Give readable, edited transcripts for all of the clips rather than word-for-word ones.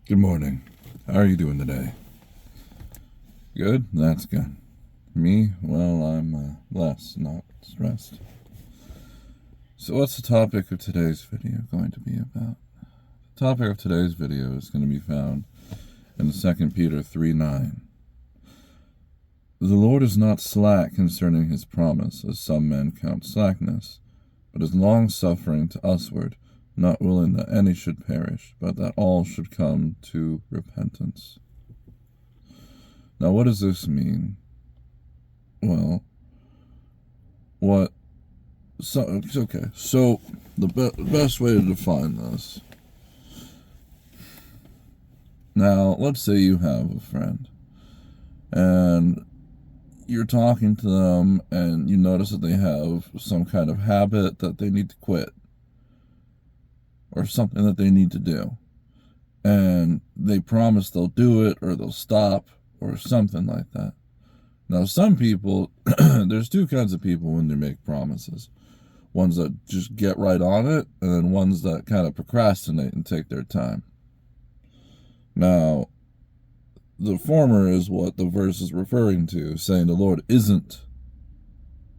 Good morning. How are you doing today? Good? That's good. Me? Well, I'm blessed, not stressed. So what's the topic of today's video going to be about? The topic of today's video is going to be found in 2 Peter 3:9. The Lord is not slack concerning his promise, as some men count slackness, but is long-suffering to usward, not willing that any should perish, but that all should come to repentance. Now, what does this mean? Well, okay. So, the best way to define this. Now, let's say you have a friend, and you're talking to them, and you notice that they have some kind of habit that they need to quit, or something that they need to do. And they promise they'll do it, or they'll stop, or something like that. Now, some people, there's two kinds of people when they make promises. Ones that just get right on it, and then ones that kind of procrastinate and take their time. Now, the former is what the verse is referring to, saying the Lord isn't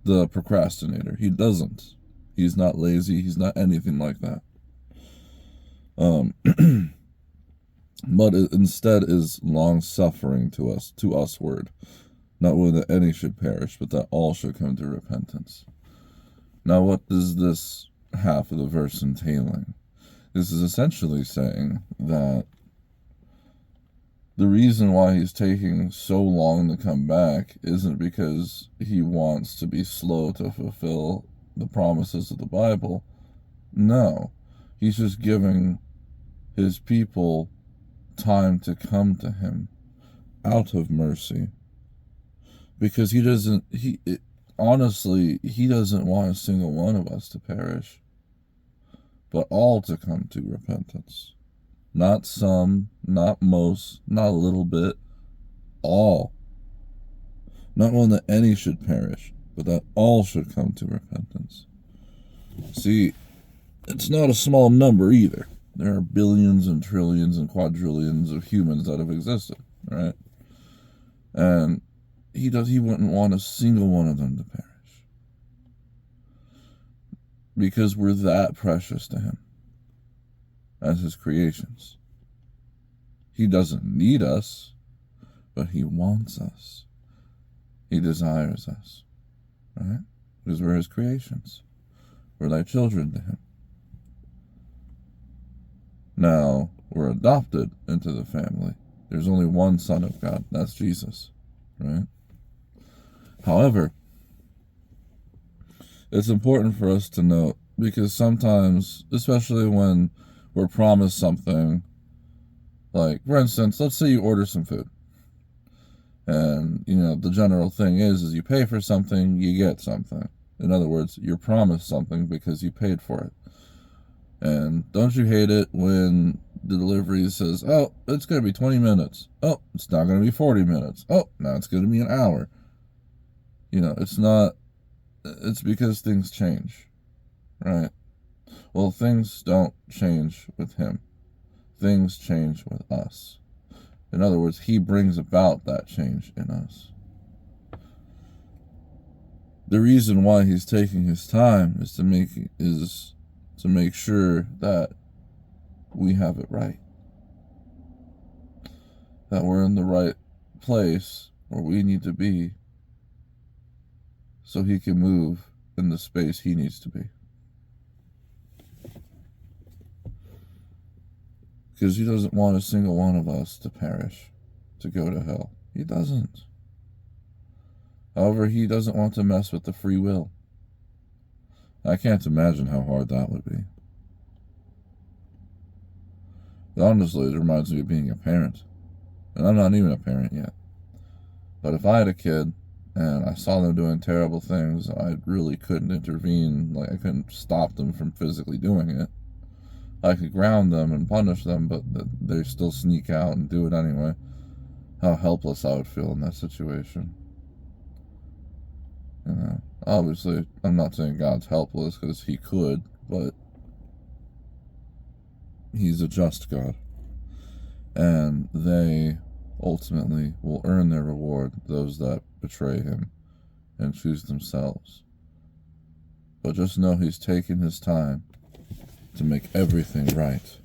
the procrastinator. He doesn't. He's not lazy. He's not anything like that. But it instead is long-suffering to usward, not willing that any should perish, but that all should come to repentance. Now, what is this half of the verse entailing? This is essentially saying that the reason why he's taking so long to come back isn't because he wants to be slow to fulfill the promises of the Bible. No, he's just giving his people time to come to him out of mercy, because he doesn't want a single one of us to perish, but all to come to repentance. Not some, not most, not a little bit, all. Not one that any should perish, but that all should come to repentance. See, it's not a small number either. There are billions and trillions and quadrillions of humans that have existed, right? And he wouldn't want a single one of them to perish, because we're that precious to him as his creations. He doesn't need us, but he wants us. He desires us, right? Because we're his creations. We're like children to him. Now, we're adopted into the family. There's only one Son of God. That's Jesus, right? However, it's important for us to note, because sometimes, especially when we're promised something, like, for instance, let's say you order some food. And, the general thing is you pay for something, you get something. In other words, you're promised something because you paid for it. And don't you hate it when the delivery says, oh, it's going to be 20 minutes. Oh, it's not going to be 40 minutes. Oh, now it's going to be an hour. It's because things change, right? Well, things don't change with him. Things change with us. In other words, he brings about that change in us. The reason why he's taking his time is to make sure that we have it right. That we're in the right place where we need to be, so he can move in the space he needs to be. Because he doesn't want a single one of us to perish, to go to hell. He doesn't. However, he doesn't want to mess with the free will. I can't imagine how hard that would be. Honestly, it reminds me of being a parent. And I'm not even a parent yet. But if I had a kid and I saw them doing terrible things, I really couldn't intervene. Like, I couldn't stop them from physically doing it. I could ground them and punish them, but they still sneak out and do it anyway. How helpless I would feel in that situation. Obviously, I'm not saying God's helpless, because he could, but he's a just God. and they ultimately will earn their reward, those that betray him and choose themselves. But just know he's taking his time to make everything right.